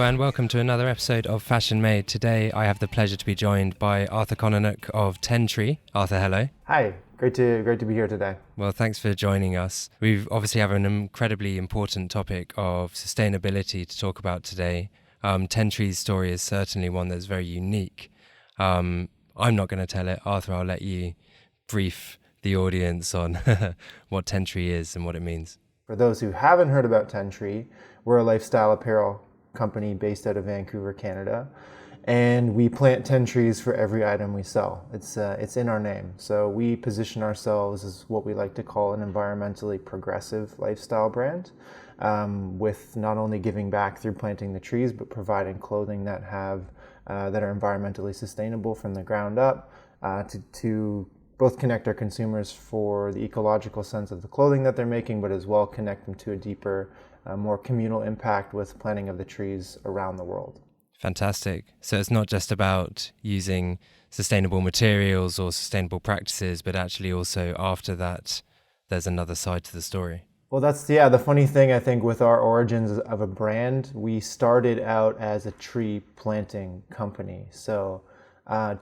and welcome to another episode of Fashion Made. Today I have the pleasure to be joined by Arthur Kononuk of Tentree. Arthur, hello. Hi, great to be here today. Well, thanks for joining us. We obviously have an incredibly important topic of sustainability to talk about today. Tentree's story is certainly one that's very unique. I'm not going to tell it. Arthur, I'll let you brief the audience on what Tentree is and what it means. For those who haven't heard about Tentree, we're a lifestyle apparel company based out of Vancouver, Canada, and we plant 10 trees for every item we sell. It's in our name. So we position ourselves as what we like to call an environmentally progressive lifestyle brand, with not only giving back through planting the trees, but providing clothing that are environmentally sustainable from the ground up, to both connect our consumers for the ecological sense of the clothing that they're making, but as well connect them to a deeper, more communal impact with planting of the trees around the world. Fantastic. So it's not just about using sustainable materials or sustainable practices, but actually also after that, there's another side to the story. Well, that's the funny thing, I think, with our origins of a brand. We started out as a tree planting company. So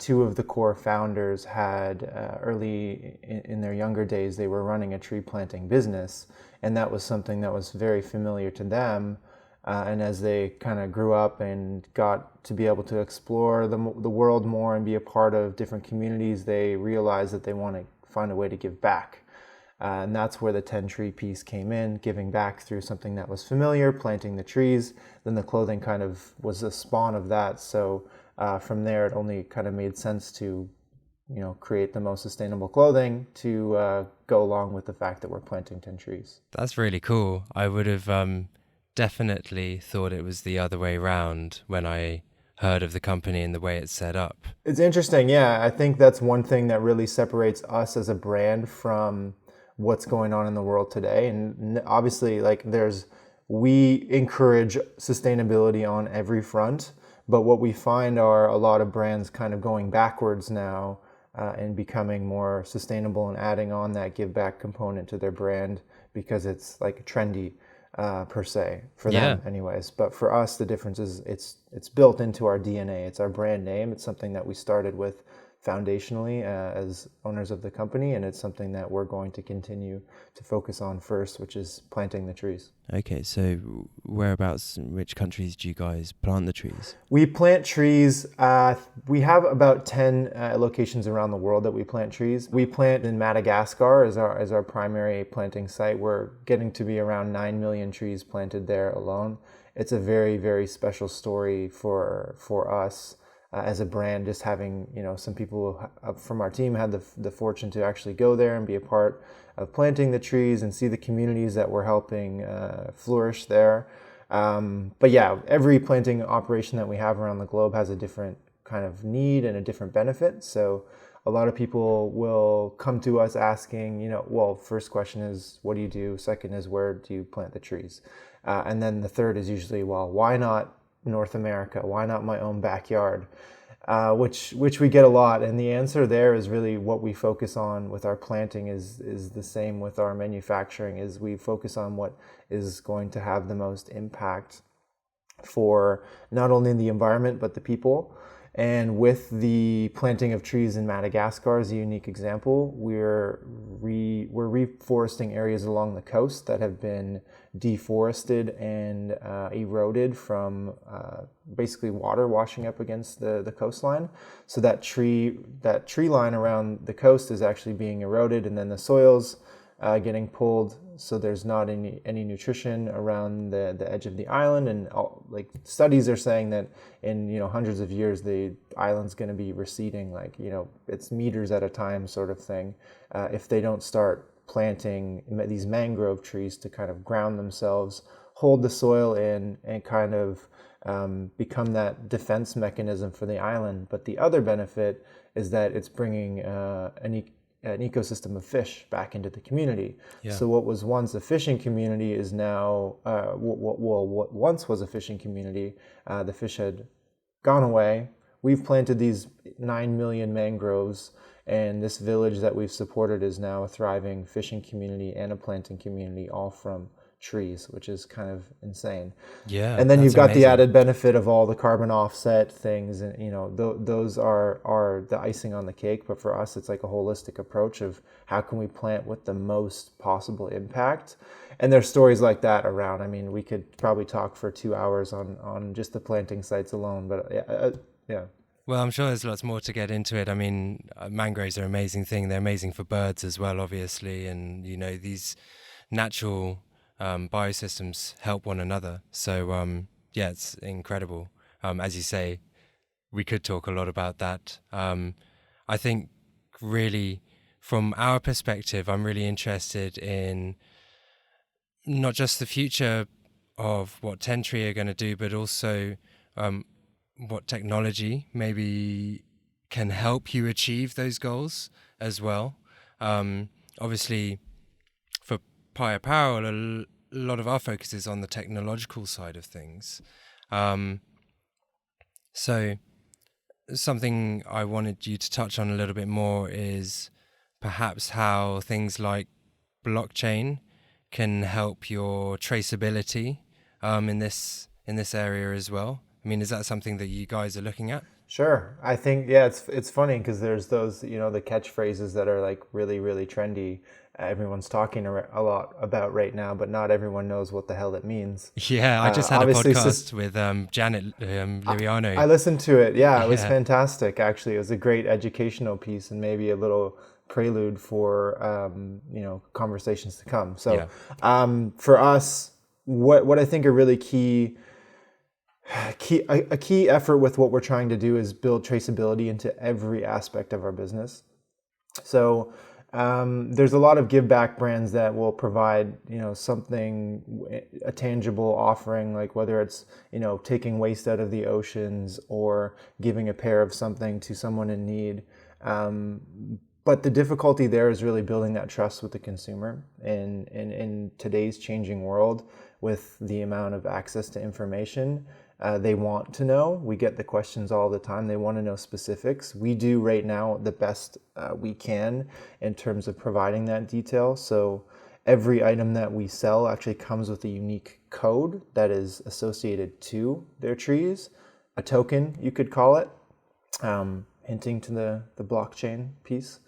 two of the core founders had early in their younger days, they were running a tree planting business, and that was something that was very familiar to them. And as they kind of grew up and got to be able to explore the world more and be a part of different communities, they realized that they want to find a way to give back. And that's where the 10 tree piece came in, giving back through something that was familiar, planting the trees. Then the clothing kind of was a spawn of that. So from there, it only kind of made sense to, create the most sustainable clothing to go along with the fact that we're planting 10 trees. That's really cool. I would have definitely thought it was the other way around when I heard of the company and the way it's set up. It's interesting. Yeah, I think that's one thing that really separates us as a brand from what's going on in the world today. And obviously, we encourage sustainability on every front, but what we find are a lot of brands kind of going backwards now and becoming more sustainable and adding on that give back component to their brand because it's like trendy per se for them anyways. But for us, the difference is it's built into our DNA. It's our brand name. It's something that we started with foundationally as owners of the company, and it's something that we're going to continue to focus on first, which is planting the trees. Okay, so whereabouts, in which countries do you guys plant the trees? We plant trees. We have about 10 locations around the world that we plant trees. We plant in Madagascar as our primary planting site. We're getting to be around 9 million trees planted there alone. It's a very, very special story for us. As a brand, just having some people from our team had the fortune to actually go there and be a part of planting the trees and see the communities that we're helping flourish there. But yeah, every planting operation that we have around the globe has a different kind of need and a different benefit. So a lot of people will come to us asking, first question is, what do you do? Second is, where do you plant the trees? And then the third is usually, well, why not North America? Why not my own backyard? Which we get a lot, and the answer there is really what we focus on with our planting is the same with our manufacturing. Is we focus on what is going to have the most impact for not only the environment but the people. And with the planting of trees in Madagascar is a unique example. We're reforesting areas along the coast that have been deforested and eroded from basically water washing up against the coastline. So that tree line around the coast is actually being eroded, and then the soils getting pulled, so there's not any nutrition around the edge of the island. And studies are saying that in hundreds of years the island's going to be receding, it's meters at a time sort of thing, if they don't start planting these mangrove trees to kind of ground themselves, hold the soil in, and kind of become that defense mechanism for the island. But the other benefit is that it's bringing an ecosystem of fish back into the community. Yeah. So what was once a fishing community is now, what once was a fishing community, the fish had gone away. We've planted these 9 million mangroves, and this village that we've supported is now a thriving fishing community and a planting community, all from trees, which is kind of insane. Yeah, And then that's you've got the amazing. added benefit of all the carbon offset things, and those are the icing on the cake. But for us, it's like a holistic approach of how can we plant with the most possible impact. And there's stories like that around. I mean, we could probably talk for 2 hours on just the planting sites alone. But yeah. Well, I'm sure there's lots more to get into it. I mean, mangroves are an amazing thing. They're amazing for birds as well, obviously. And, these natural biosystems help one another. So, yeah, it's incredible. As you say, we could talk a lot about that. I think really from our perspective, I'm really interested in not just the future of what Tentree are going to do, but also what technology maybe can help you achieve those goals as well. Obviously, for Pi Apparel, a lot of our focus is on the technological side of things. So something I wanted you to touch on a little bit more is perhaps how things like blockchain can help your traceability in this area as well. I mean, is that something that you guys are looking at? Sure. I think, yeah, it's funny because there's those, the catchphrases that are like really, really trendy. Everyone's talking a lot about right now, but not everyone knows what the hell it means. Yeah, I just had a Obviously, podcast with Janet Liriano. I listened to it. Yeah, it was Yeah. fantastic, actually. It was a great educational piece and maybe a little prelude for, conversations to come. So for us, what I think are really a key effort with what we're trying to do is build traceability into every aspect of our business. So there's a lot of give back brands that will provide, something, a tangible offering, like whether it's, taking waste out of the oceans or giving a pair of something to someone in need. But the difficulty there is really building that trust with the consumer in today's changing world with the amount of access to information. They want to know. We get the questions all the time. They want to know specifics. We do right now the best we can in terms of providing that detail. So every item that we sell actually comes with a unique code that is associated to their trees, a token, you could call it, hinting to the blockchain piece.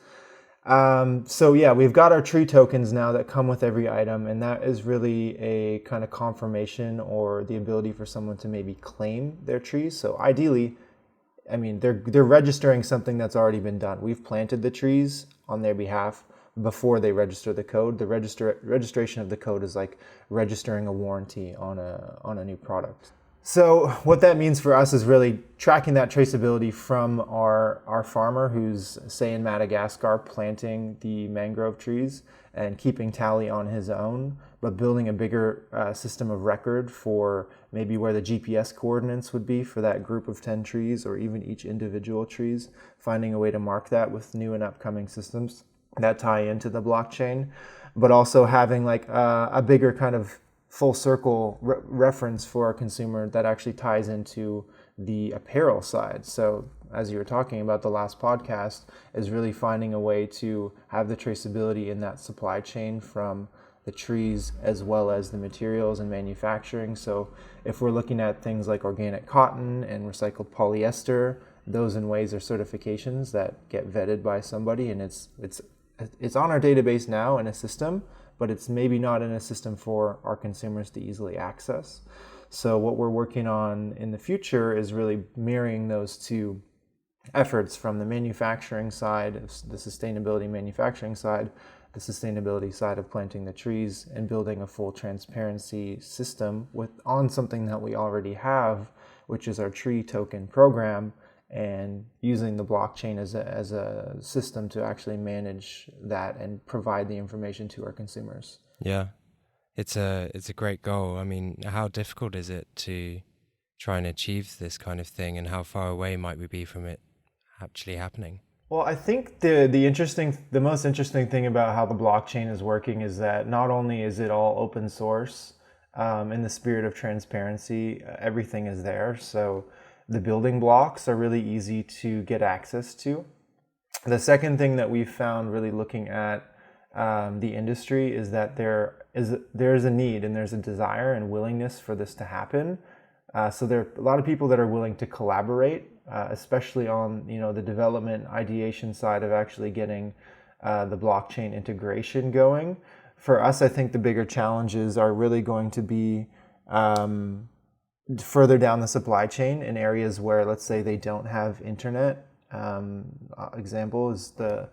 So yeah, we've got our tree tokens now that come with every item, and that is really a kind of confirmation or the ability for someone to maybe claim their trees. So ideally, I mean, they're registering something that's already been done. We've planted the trees on their behalf before they register the code. The registration of the code is like registering a warranty on a new product. So what that means for us is really tracking that traceability from our farmer who's, say, in Madagascar planting the mangrove trees and keeping tally on his own, but building a bigger system of record for maybe where the GPS coordinates would be for that group of 10 trees or even each individual trees, finding a way to mark that with new and upcoming systems that tie into the blockchain, but also having like a bigger kind of full circle reference for our consumer that actually ties into the apparel side. So as you were talking about the last podcast, is really finding a way to have the traceability in that supply chain from the trees as well as the materials and manufacturing. So if we're looking at things like organic cotton and recycled polyester, those in ways are certifications that get vetted by somebody, and it's on our database now in a system, but it's maybe not in a system for our consumers to easily access. So what we're working on in the future is really marrying those two efforts from the manufacturing side, the sustainability manufacturing side, the sustainability side of planting the trees, and building a full transparency system on something that we already have, which is our tree token program, and using the blockchain as a system to actually manage that and provide the information to our consumers. Yeah, it's a great goal. I mean, how difficult is it to try and achieve this kind of thing, and how far away might we be from it actually happening? Well, I think the most interesting thing about how the blockchain is working is that not only is it all open source, in the spirit of transparency, everything is there. So the building blocks are really easy to get access to. The second thing that we've found really looking at the industry is that there's a need and there's a desire and willingness for this to happen. So there are a lot of people that are willing to collaborate, especially on the development ideation side of actually getting the blockchain integration going. For us, I think the bigger challenges are really going to be further down the supply chain in areas where, let's say, they don't have internet. Example is the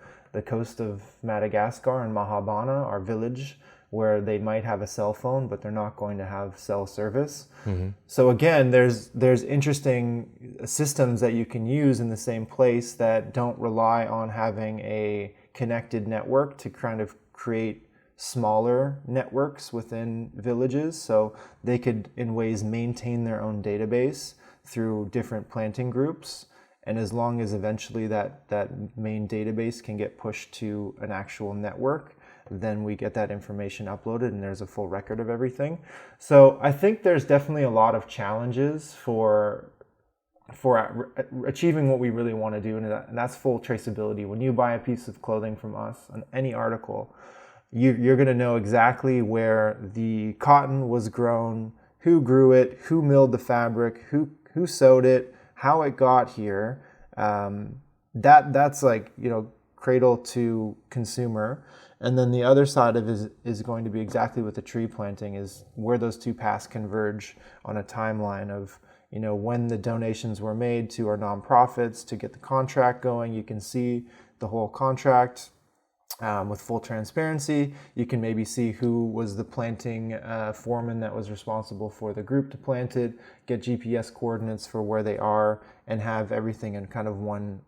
coast of Madagascar and Mahabana, our village, where they might have a cell phone, but they're not going to have cell service. Mm-hmm. So again, there's interesting systems that you can use in the same place that don't rely on having a connected network to kind of create smaller networks within villages. So they could, in ways, maintain their own database through different planting groups. And as long as eventually that main database can get pushed to an actual network, then we get that information uploaded and there's a full record of everything. So I think there's definitely a lot of challenges for achieving what we really want to do, and that's full traceability. When you buy a piece of clothing from us, on any article, you're going to know exactly where the cotton was grown, who grew it, who milled the fabric, who sewed it, how it got here. That's like, cradle to consumer. And then the other side of it is going to be exactly what the tree planting is, where those two paths converge on a timeline of, when the donations were made to our nonprofits to get the contract going. You can see the whole contract with full transparency. You can maybe see who was the planting foreman that was responsible for the group to plant it, get GPS coordinates for where they are, and have everything in kind of one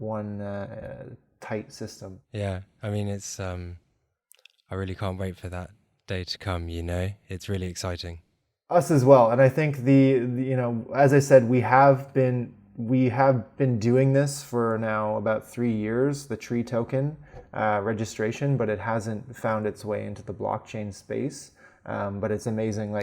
tight system. Yeah, I mean, it's I really can't wait for that day to come. It's really exciting. Us as well, and I think as I said, we have been doing this for now about 3 years, the tree token registration, but it hasn't found its way into the blockchain space. But it's amazing,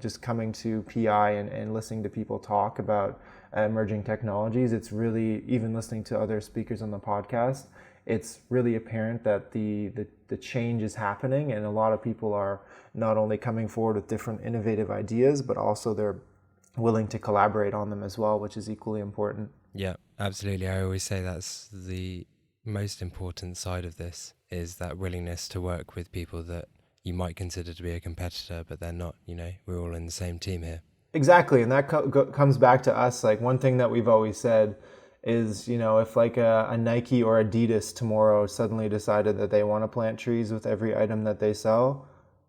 just coming to PI and listening to people talk about emerging technologies. It's really, even listening to other speakers on the podcast, it's really apparent that the change is happening, and a lot of people are not only coming forward with different innovative ideas, but also they're willing to collaborate on them as well, which is equally important. Yeah, absolutely. I always say that's the most important side of this, is that willingness to work with people that you might consider to be a competitor, but they're not. We're all in the same team here. Exactly, and that comes back to us. Like, one thing that we've always said is, if like a Nike or Adidas tomorrow suddenly decided that they want to plant trees with every item that they sell,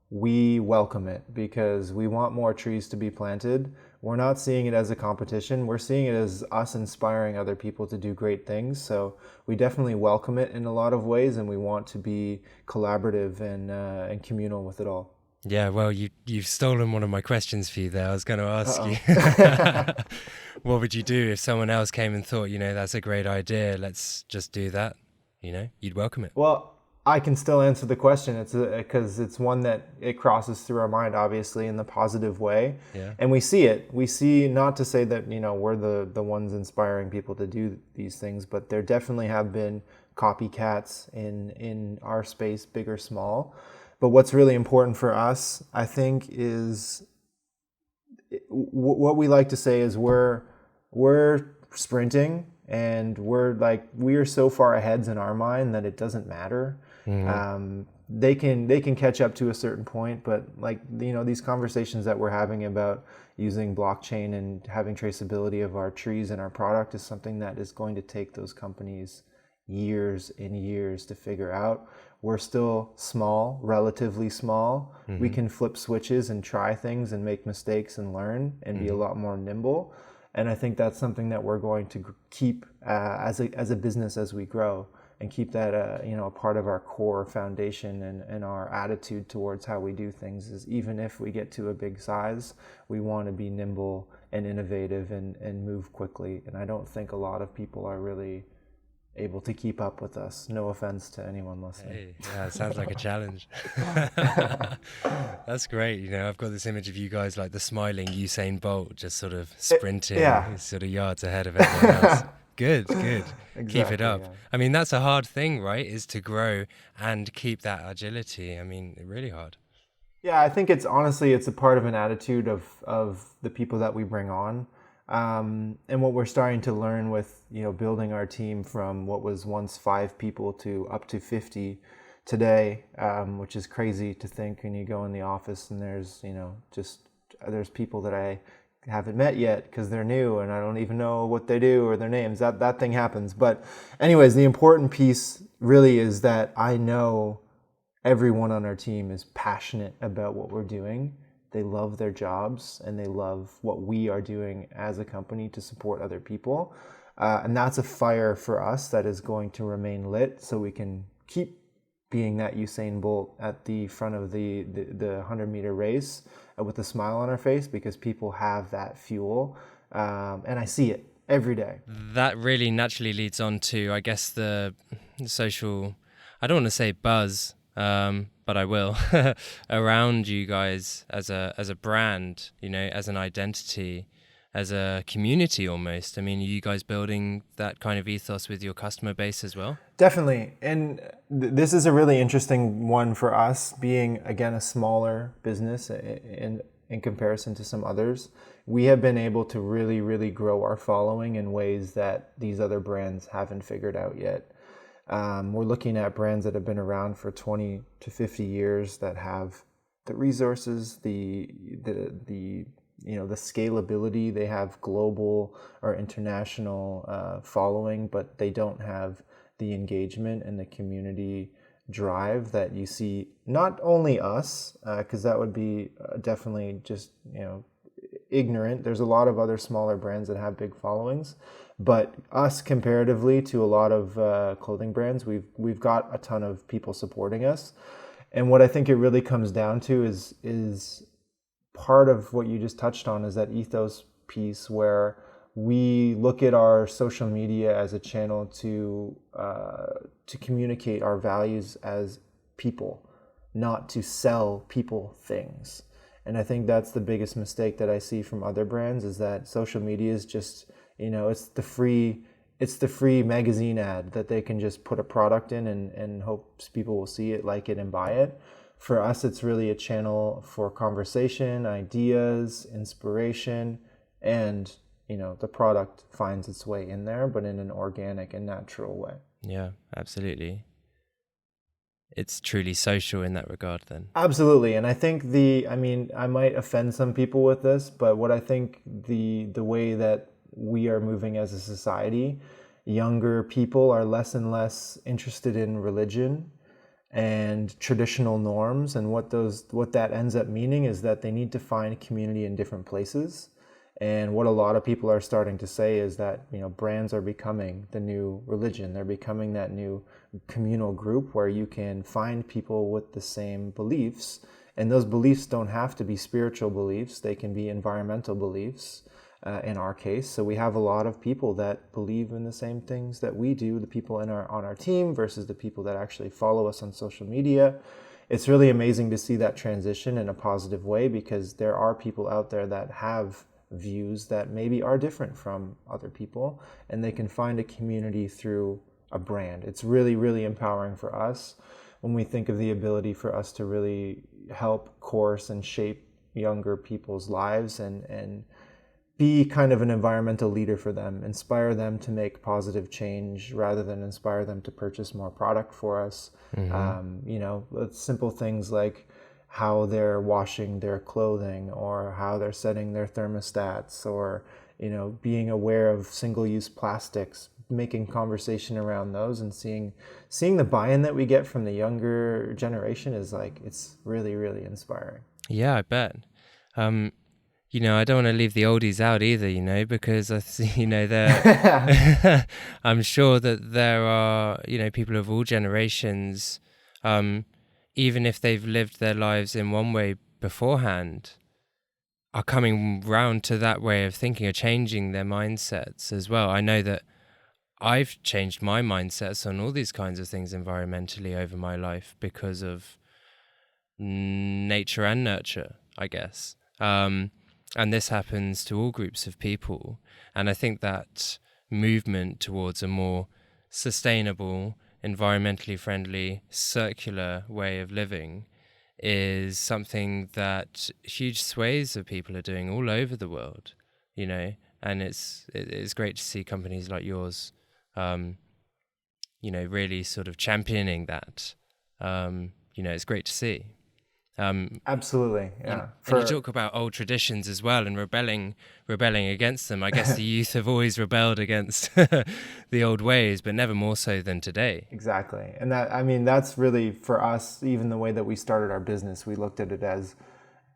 we welcome it, because we want more trees to be planted. We're not seeing it as a competition. We're seeing it as us inspiring other people to do great things. So we definitely welcome it in a lot of ways, and we want to be collaborative and communal with it all. Yeah, well, you've stolen one of my questions for you there. I was going to ask you, what would you do if someone else came and thought, that's a great idea, let's just do that? You'd welcome it. Well, I can still answer the question. It's because it's one that it crosses through our mind, obviously, in the positive way. Yeah. And we see it. We see, not to say that, we're the ones inspiring people to do these things, but there definitely have been copycats in our space, big or small. But what's really important for us, I think, is what we like to say is we're sprinting, and we are so far ahead in our mind that it doesn't matter. Mm-hmm. They can catch up to a certain point, but these conversations that we're having about using blockchain and having traceability of our trees and our product is something that is going to take those companies years and years to figure out. We're still small, relatively small. Mm-hmm. We can flip switches and try things and make mistakes and learn and be a lot more nimble. And I think that's something that we're going to keep as a business as we grow, and keep that a part of our core foundation and our attitude towards how we do things. Is even if we get to a big size, we want to be nimble and innovative and move quickly. And I don't think a lot of people are really able to keep up with us. No offense to anyone listening. Hey, yeah, it sounds like a challenge. That's great. I've got this image of you guys like the smiling Usain Bolt, just sort of sprinting, sort of yards ahead of everyone else. Good. Keep it Exactly. up. Yeah. I mean, that's a hard thing, right? Is to grow and keep that agility. I mean, really hard. Yeah, I think it's honestly it's a part of an attitude of the people that we bring on, and what we're starting to learn with building our team from what was once 5 people to up to 50 today, which is crazy to think. And you go in the office and there's there's people that I haven't met yet because they're new and I don't even know what they do or their names. That thing happens. But anyways, the important piece really is that I know everyone on our team is passionate about what we're doing. They love their jobs and they love what we are doing as a company to support other people. And that's a fire for us that is going to remain lit so we can keep being that Usain Bolt at the front of the 100-meter race with a smile on our face, because people have that fuel. And I see it every day. That really naturally leads on to, I guess, the social, I don't want to say buzz, but I will, around you guys as a brand, as an identity, as a community almost. I mean, are you guys building that kind of ethos with your customer base as well? Definitely. And this is a really interesting one for us, being, again, a smaller business in comparison to some others. We have been able to really, really grow our following in ways that these other brands haven't figured out yet. We're looking at brands that have been around for 20 to 50 years that have the resources, the scalability. They have global or international following, but they don't have the engagement and the community drive that you see. Not only us, because that would be definitely just ignorant. There's a lot of other smaller brands that have big followings. But us, comparatively to a lot of clothing brands, we've got a ton of people supporting us. And what I think it really comes down to is part of what you just touched on, is that ethos piece where we look at our social media as a channel to communicate our values as people, not to sell people things. And I think that's the biggest mistake that I see from other brands, is that social media is just, it's the free magazine ad that they can just put a product in and hopes people will see it, like it, and buy it. For us, it's really a channel for conversation, ideas, inspiration, and the product finds its way in there, but in an organic and natural way. Yeah, absolutely. It's truly social in that regard then. Absolutely. And I think I might offend some people with this, but what I think the way that we are moving as a society, younger people are less and less interested in religion and traditional norms. And what that ends up meaning is that they need to find community in different places. And what a lot of people are starting to say is that, brands are becoming the new religion. They're becoming that new communal group where you can find people with the same beliefs. And those beliefs don't have to be spiritual beliefs. They can be environmental beliefs, in our case. So we have a lot of people that believe in the same things that we do, the people on our team versus the people that actually follow us on social media. It's really amazing to see that transition in a positive way, because there are people out there that have views that maybe are different from other people, and they can find a community through a brand. It's really, really empowering for us when we think of the ability for us to really help course and shape younger people's lives and be kind of an environmental leader for them, inspire them to make positive change rather than inspire them to purchase more product for us. Simple things like how they're washing their clothing, or how they're setting their thermostats, or being aware of single-use plastics, making conversation around those, and seeing the buy-in that we get from the younger generation is it's really, really inspiring. Yeah, I bet. I don't want to leave the oldies out either, because I see, they're I'm sure that there are, people of all generations, even if they've lived their lives in one way beforehand, are coming round to that way of thinking, are changing their mindsets as well. I know that I've changed my mindsets on all these kinds of things environmentally over my life because of nature and nurture, I guess. And this happens to all groups of people. And I think that movement towards a more sustainable, environmentally friendly, circular way of living is something that huge swathes of people are doing all over the world, and it's great to see companies like yours, really sort of championing that. It's great to see. Absolutely, yeah. And you talk about old traditions as well and rebelling against them. I guess the youth have always rebelled against the old ways, but never more so than today. Exactly. And that's really for us, even the way that we started our business, we looked at it as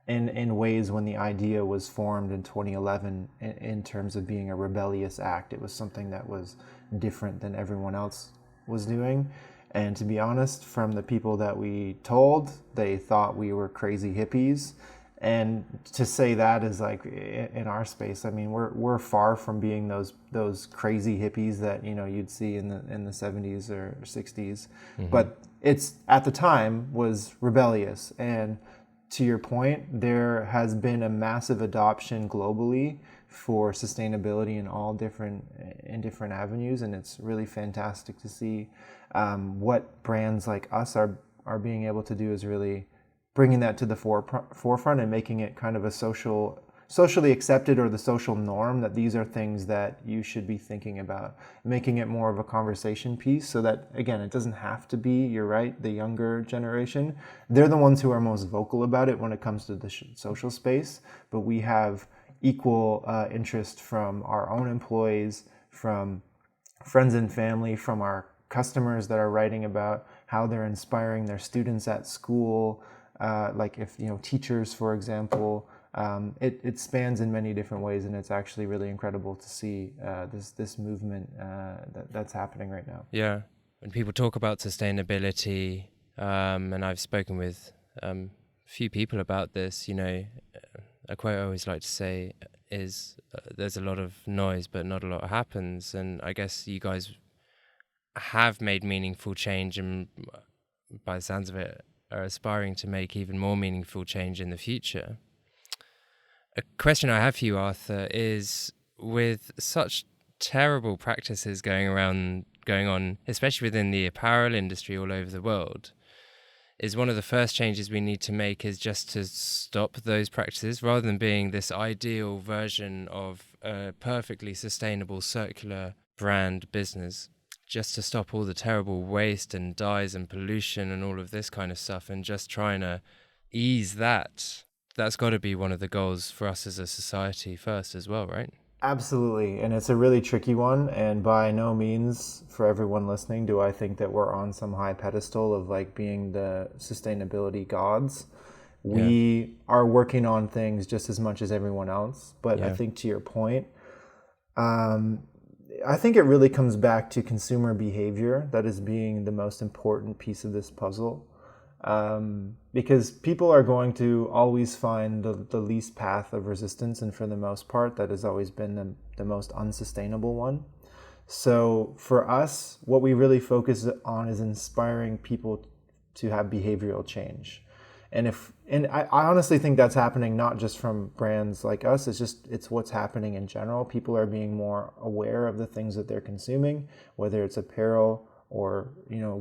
in ways when the idea was formed in 2011 in terms of being a rebellious act. It was something that was different than everyone else was doing. And to be honest, from the people that we told, they thought we were crazy hippies. And to say that is like in our space, we're far from being those crazy hippies that you'd see in the 70s or 60s. Mm-hmm. But it's at the time was rebellious. And to your point, there has been a massive adoption globally for sustainability in different avenues, and it's really fantastic to see what brands like us are being able to do is really bringing that to the forefront and making it kind of a socially accepted or the social norm that these are things that you should be thinking about, making it more of a conversation piece so that, again, it doesn't have to be, you're right, the younger generation. They're the ones who are most vocal about it when it comes to the social space, but we have equal interest from our own employees, from friends and family, from our customers that are writing about how they're inspiring their students at school, like if teachers, for example. It spans in many different ways, and it's actually really incredible to see this movement that's happening right now. Yeah, when people talk about sustainability, and I've spoken with a few people about this, a quote I always like to say is there's a lot of noise but not a lot happens, and I guess you guys have made meaningful change, and by the sounds of it are aspiring to make even more meaningful change in the future. A question I have for you, Arthur, is with such terrible practices going on, especially within the apparel industry all over the world, is one of the first changes we need to make is just to stop those practices rather than being this ideal version of a perfectly sustainable circular brand business, just to stop all the terrible waste and dyes and pollution and all of this kind of stuff and just trying to ease that. That's got to be one of the goals for us as a society first as well, right? Absolutely. And it's a really tricky one. And by no means, for everyone listening, do I think that we're on some high pedestal of like being the sustainability gods. We are working on things just as much as everyone else. But I think to your point, I think it really comes back to consumer behavior that is being the most important piece of this puzzle. Because people are going to always find the least path of resistance, and for the most part, that has always been the most unsustainable one. So for us, what we really focus on is inspiring people to have behavioral change. And I honestly think that's happening not just from brands like us, it's what's happening in general. People are being more aware of the things that they're consuming, whether it's apparel or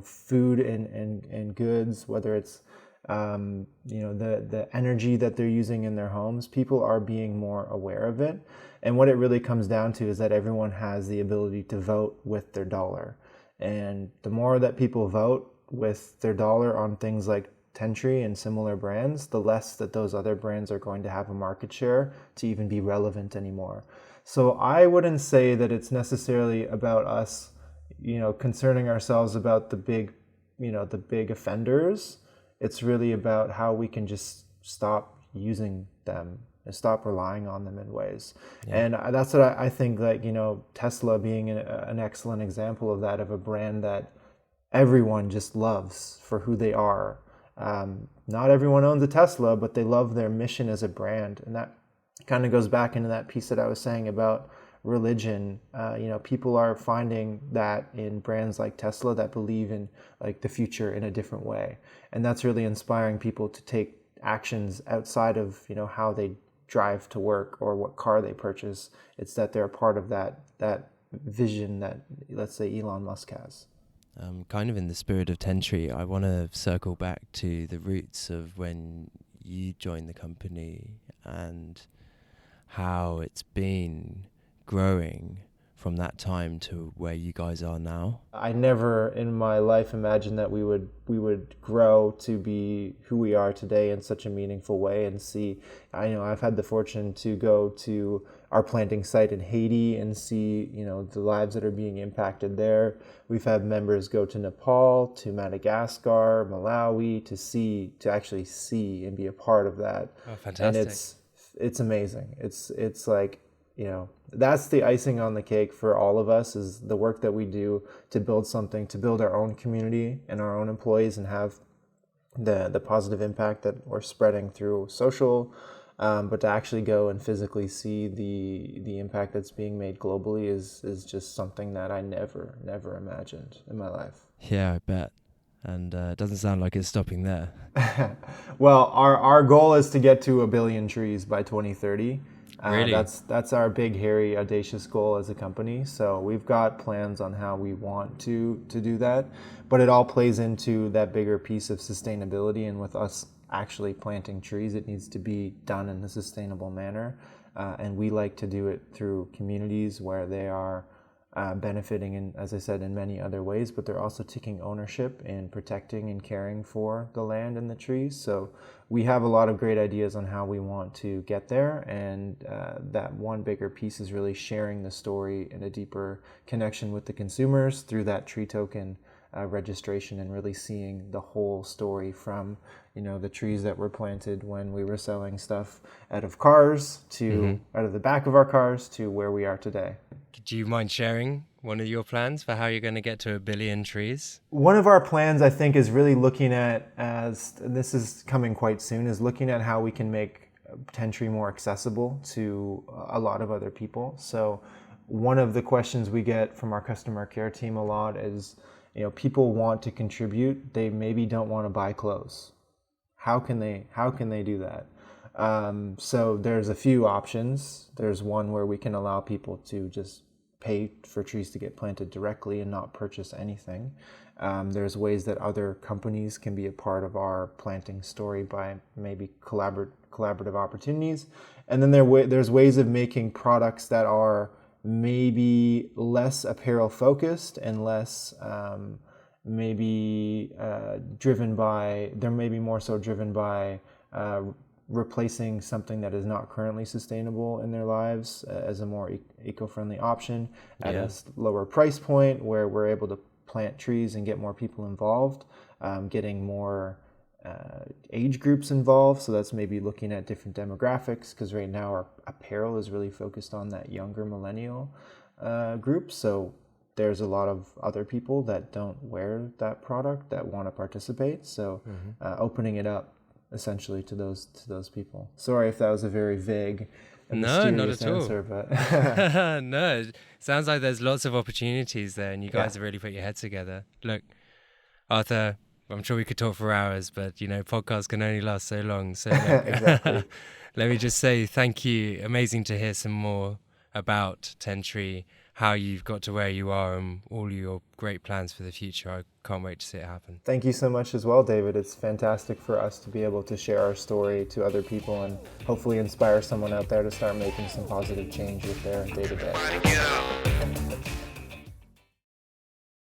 food and goods, whether it's the energy that they're using in their homes. People are being more aware of it, and what it really comes down to is that everyone has the ability to vote with their dollar, and the more that people vote with their dollar on things like Tentree and similar brands, the less that those other brands are going to have a market share to even be relevant anymore. So I wouldn't say that it's necessarily about us concerning ourselves about the big offenders. It's really about how we can just stop using them and stop relying on them in ways. And that's what I think, like, Tesla being an excellent example of that, of a brand that everyone just loves for who they are. Not everyone owns a Tesla, but they love their mission as a brand. And that kind of goes back into that piece that I was saying about religion. People are finding that in brands like Tesla that believe in like the future in a different way, and that's really inspiring people to take actions outside of how they drive to work or what car they purchase. It's that they're a part of that vision that, let's say, Elon Musk has. Kind of in the spirit of Tentree, I want to circle back to the roots of when you joined the company and how it's been growing from that time to where you guys are now. I never in my life imagined that we would grow to be who we are today in such a meaningful way and see. I've had the fortune to go to our planting site in Haiti and see, the lives that are being impacted there. We've had members go to Nepal, to Madagascar, Malawi to actually see and be a part of that. Oh, fantastic. And it's amazing. It's like, that's the icing on the cake for all of us, is the work that we do to build something, to build our own community and our own employees and have the positive impact that we're spreading through social, but to actually go and physically see the impact that's being made globally is just something that I never imagined in my life. Yeah, I bet. And it doesn't sound like it's stopping there. Well, our goal is to get to 1 billion trees by 2030. Really? That's our big, hairy, audacious goal as a company. So we've got plans on how we want to do that, but it all plays into that bigger piece of sustainability. And with us actually planting trees, it needs to be done in a sustainable manner. And we like to do it through communities where they are benefiting, in, as I said, in many other ways, but they're also taking ownership and protecting and caring for the land and the trees. So we have a lot of great ideas on how we want to get there, and that one bigger piece is really sharing the story in a deeper connection with the consumers through that tree token registration, and really seeing the whole story from the trees that were planted when we were selling stuff out of cars to out of the back of our cars to where we are today. Do you mind sharing one of your plans for how you're going to get to 1 billion trees? One of our plans, I think, is really looking at, and this is coming quite soon, is looking at how we can make Tentree more accessible to a lot of other people. So one of the questions we get from our customer care team a lot is, people want to contribute, they maybe don't want to buy clothes. How can they do that? So there's a few options. There's one where we can allow people to just pay for trees to get planted directly and not purchase anything. There's ways that other companies can be a part of our planting story by maybe collaborative opportunities. And then there's ways of making products that are maybe less apparel focused and less driven by replacing something that is not currently sustainable in their lives as a more eco-friendly option at a lower price point, where we're able to plant trees and get more people involved, getting more age groups involved. So that's maybe looking at different demographics, because right now our apparel is really focused on that younger millennial group. So there's a lot of other people that don't wear that product that want to participate. So opening it up essentially to those people. Sorry if that was a very vague and mysterious answer, but no, it sounds like there's lots of opportunities there, and you guys have really put your heads together. Look, Arthur, I'm sure we could talk for hours, but podcasts can only last so long. So exactly. Let me just say thank you. Amazing to hear some more about Tentree, how you've got to where you are, and all your great plans for the future. I can't wait to see it happen. Thank you so much as well, David. It's fantastic for us to be able to share our story to other people and hopefully inspire someone out there to start making some positive change with their day-to-day.